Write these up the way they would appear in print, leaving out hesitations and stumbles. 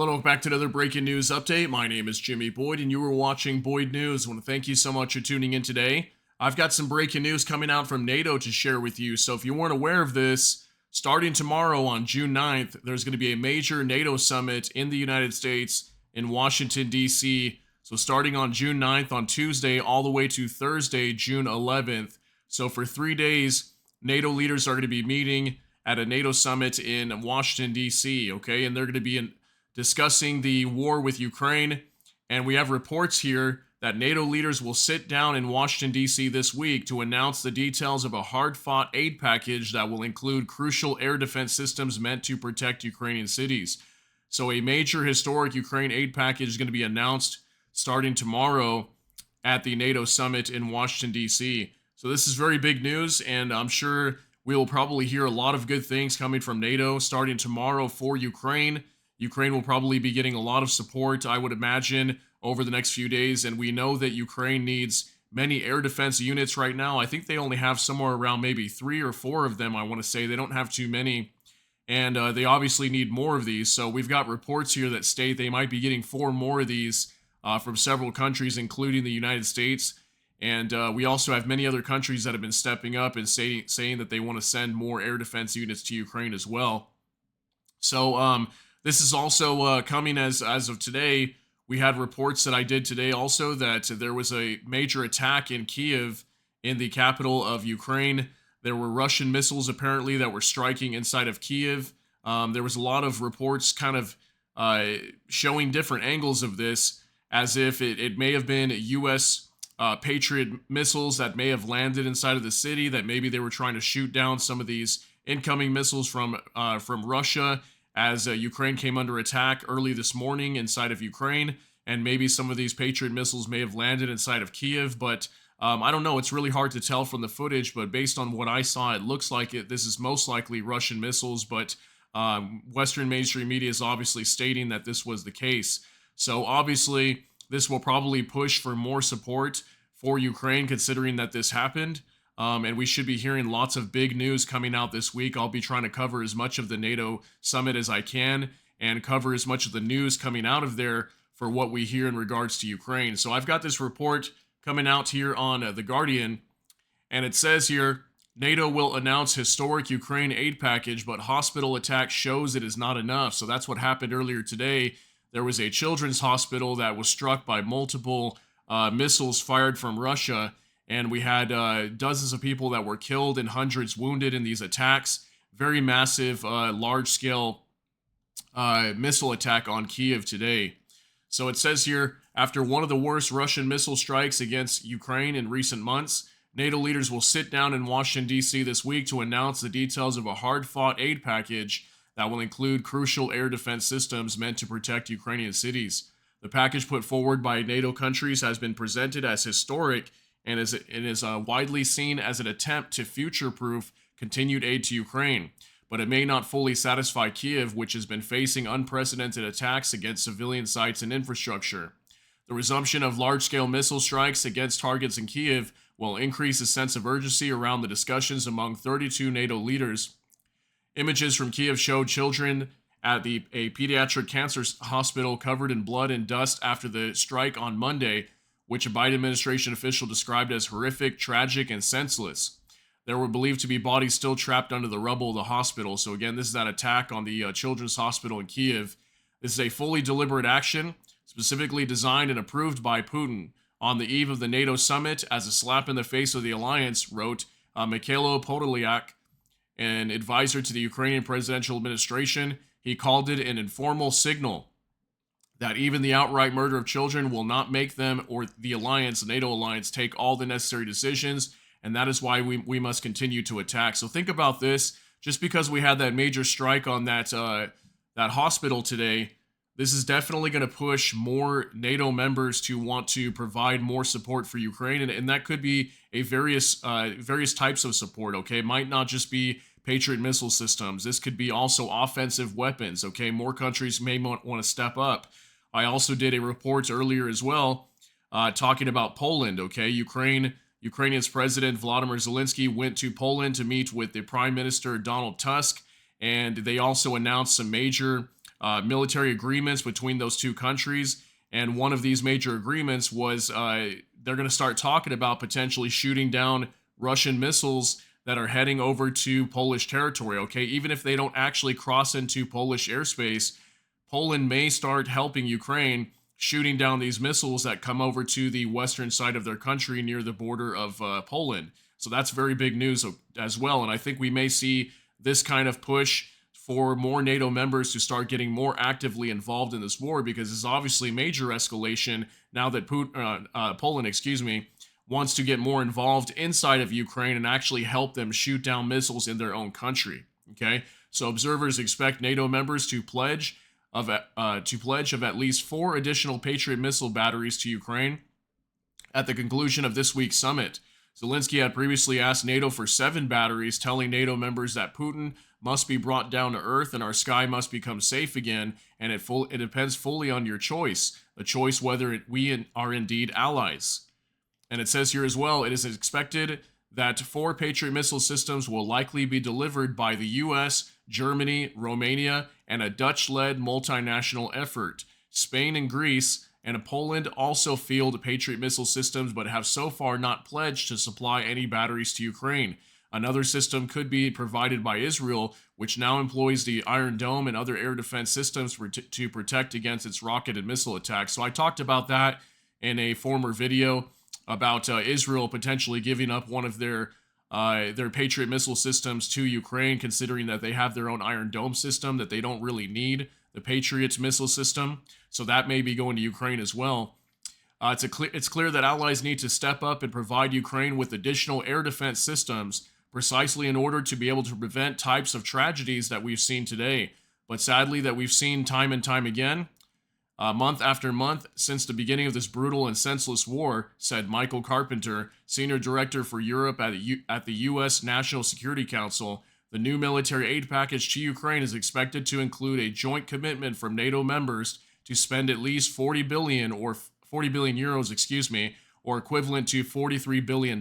Hello, back to another breaking news update. My name is Jimmy Boyd, and you were watching Boyd News. I want to thank you so much for tuning in today. I've got some breaking news coming out from Nato to share with you. So, if you weren't aware of this, starting tomorrow on June 9th, there's going to be a major NATO summit in the United States in Washington, D.C. So, starting on June 9th on Tuesday, all the way to Thursday, June 11th. So, for 3 days, NATO leaders are going to be meeting at a NATO summit in Washington, D.C., okay? And they're going to be discussing the war with Ukraine. And we have reports here that NATO leaders will sit down in Washington, D.C. this week to announce the details of a hard fought aid package that will include crucial air defense systems meant to protect Ukrainian cities. So, a major historic Ukraine aid package is going to be announced starting tomorrow at the NATO summit in Washington, D.C. So, this is very big news, and I'm sure we will probably hear a lot of good things coming from NATO starting tomorrow for Ukraine. Ukraine will probably be getting a lot of support, I would imagine, over the next few days. And we know that Ukraine needs many air defense units right now. I think they only have somewhere around maybe 3 or 4 of them, I want to say. They don't have too many. And they obviously need more of these. So we've got reports here that state they might be getting 4 more of these from several countries, including the United States. And we also have many other countries that have been stepping up and saying that they want to send more air defense units to Ukraine as well. So, this is also coming as of today. We had reports that I did today also that there was a major attack in Kiev, in the capital of Ukraine. There were Russian missiles apparently that were striking inside of Kiev. There was a lot of reports kind of showing different angles of this, as if it may have been U.S. Patriot missiles that may have landed inside of the city, that maybe they were trying to shoot down some of these incoming missiles from Russia, as Ukraine came under attack early this morning inside of Ukraine, and maybe some of these Patriot missiles may have landed inside of Kiev, but I don't know. It's really hard to tell from the footage, but based on what I saw, it looks like this is most likely Russian missiles, but Western mainstream media is obviously stating that this was the case. So obviously, this will probably push for more support for Ukraine, considering that this happened. And we should be hearing lots of big news coming out this week. I'll be trying to cover as much of the NATO summit as I can and cover as much of the news coming out of there for what we hear in regards to Ukraine. So I've got this report coming out here on The Guardian, and it says here, NATO will announce historic Ukraine aid package, but hospital attack shows it is not enough. So that's what happened earlier today. There was a children's hospital that was struck by multiple missiles fired from Russia. And we had dozens of people that were killed and hundreds wounded in these attacks. Very massive, large-scale missile attack on Kiev today. So it says here, after one of the worst Russian missile strikes against Ukraine in recent months, NATO leaders will sit down in Washington, D.C. this week to announce the details of a hard-fought aid package that will include crucial air defense systems meant to protect Ukrainian cities. The package put forward by NATO countries has been presented as historic and is widely seen as an attempt to future-proof continued aid to Ukraine. But it may not fully satisfy Kiev, which has been facing unprecedented attacks against civilian sites and infrastructure. The resumption of large-scale missile strikes against targets in Kiev will increase a sense of urgency around the discussions among 32 NATO leaders. Images from Kiev showed children at a pediatric cancer hospital covered in blood and dust after the strike on Monday, which a Biden administration official described as horrific, tragic, and senseless. There were believed to be bodies still trapped under the rubble of the hospital. So again, this is that attack on the children's hospital in Kiev. This is a fully deliberate action, specifically designed and approved by Putin. On the eve of the NATO summit, as a slap in the face of the alliance, wrote Mikhailo Podolyak, an advisor to the Ukrainian presidential administration. He called it an informal signal that even the outright murder of children will not make them or the alliance, the NATO alliance, take all the necessary decisions, and that is why we must continue to attack. So think about this. Just because we had that major strike on that hospital today, this is definitely going to push more NATO members to want to provide more support for Ukraine, and that could be a various types of support. Okay, it might not just be Patriot missile systems. This could be also offensive weapons. Okay, more countries may want to step up. I also did a report earlier as well, talking about Poland. Okay, Ukrainian's President Volodymyr Zelensky went to Poland to meet with the Prime Minister Donald Tusk, and they also announced some major military agreements between those two countries. And one of these major agreements was they're going to start talking about potentially shooting down Russian missiles that are heading over to Polish territory, okay? Even if they don't actually cross into Polish airspace, Poland may start helping Ukraine shooting down these missiles that come over to the western side of their country near the border of Poland. So that's very big news as well. And I think we may see this kind of push for more NATO members to start getting more actively involved in this war, because it's obviously major escalation now that Poland, wants to get more involved inside of Ukraine and actually help them shoot down missiles in their own country. Okay, so observers expect NATO members to pledge of at least 4 additional Patriot missile batteries to Ukraine at the conclusion of this week's summit. Zelensky had previously asked NATO for 7 batteries, telling NATO members that Putin must be brought down to earth and our sky must become safe again, and it depends fully on your choice, the choice whether we are indeed allies. And it says here as well, it is expected that 4 Patriot missile systems will likely be delivered by the US, Germany, Romania, and a Dutch-led multinational effort. Spain and Greece and Poland also field Patriot missile systems, but have so far not pledged to supply any batteries to Ukraine. Another system could be provided by Israel, which now employs the Iron Dome and other air defense systems to protect against its rocket and missile attacks. So I talked about that in a former video about Israel potentially giving up one of their Patriot missile systems to Ukraine, considering that they have their own Iron Dome system, that they don't really need the Patriot missile system. So that may be going to Ukraine as well. It's clear that allies need to step up and provide Ukraine with additional air defense systems, precisely in order to be able to prevent types of tragedies that we've seen today, but sadly that we've seen time and time again, month after month, since the beginning of this brutal and senseless war, said Michael Carpenter, Senior Director for Europe at the U.S. National Security Council. The new military aid package to Ukraine is expected to include a joint commitment from NATO members to spend at least 40 billion euros, or equivalent to $43 billion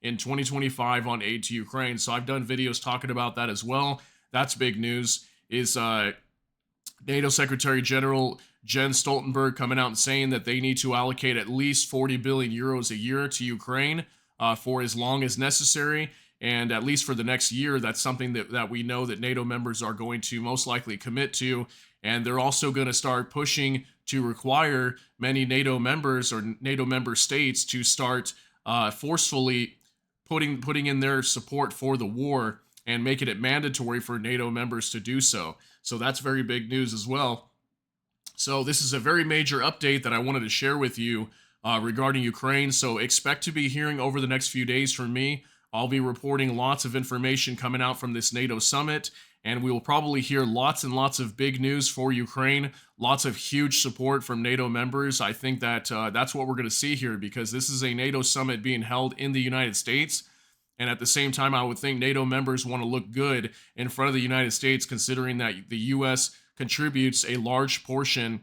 in 2025 on aid to Ukraine. So I've done videos talking about that as well. That's big news. Is NATO Secretary General Jens Stoltenberg coming out and saying that they need to allocate at least 40 billion euros a year to Ukraine for as long as necessary. And at least for the next year, that's something that we know that NATO members are going to most likely commit to. And they're also going to start pushing to require many NATO members or NATO member states to start forcefully putting in their support for the war and making it mandatory for NATO members to do so. So that's very big news as well. So this is a very major update that I wanted to share with you regarding Ukraine. So expect to be hearing over the next few days from me. I'll be reporting lots of information coming out from this NATO summit, and we will probably hear lots and lots of big news for Ukraine, lots of huge support from NATO members. I think that that's what we're going to see here, because this is a NATO summit being held in the United States. And at the same time, I would think NATO members want to look good in front of the United States, considering that the U.S. contributes a large portion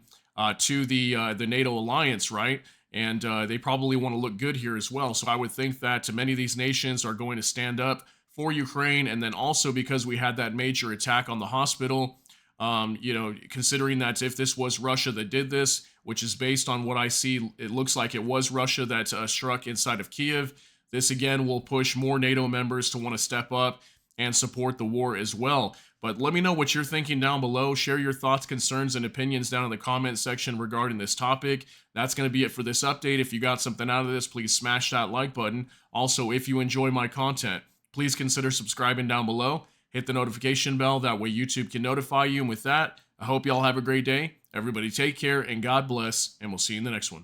to the NATO alliance, right? And they probably want to look good here as well. So I would think that many of these nations are going to stand up for Ukraine. And then also because we had that major attack on the hospital, considering that if this was Russia that did this, which is based on what I see, it looks like it was Russia that struck inside of Kiev. This again will push more NATO members to want to step up and support the war as well. But let me know what you're thinking down below. Share your thoughts, concerns, and opinions down in the comment section regarding this topic. That's going to be it for this update. If you got something out of this, please smash that like button. Also, if you enjoy my content, please consider subscribing down below. Hit the notification bell. That way YouTube can notify you. And with that, I hope y'all have a great day. Everybody take care and God bless, and we'll see you in the next one.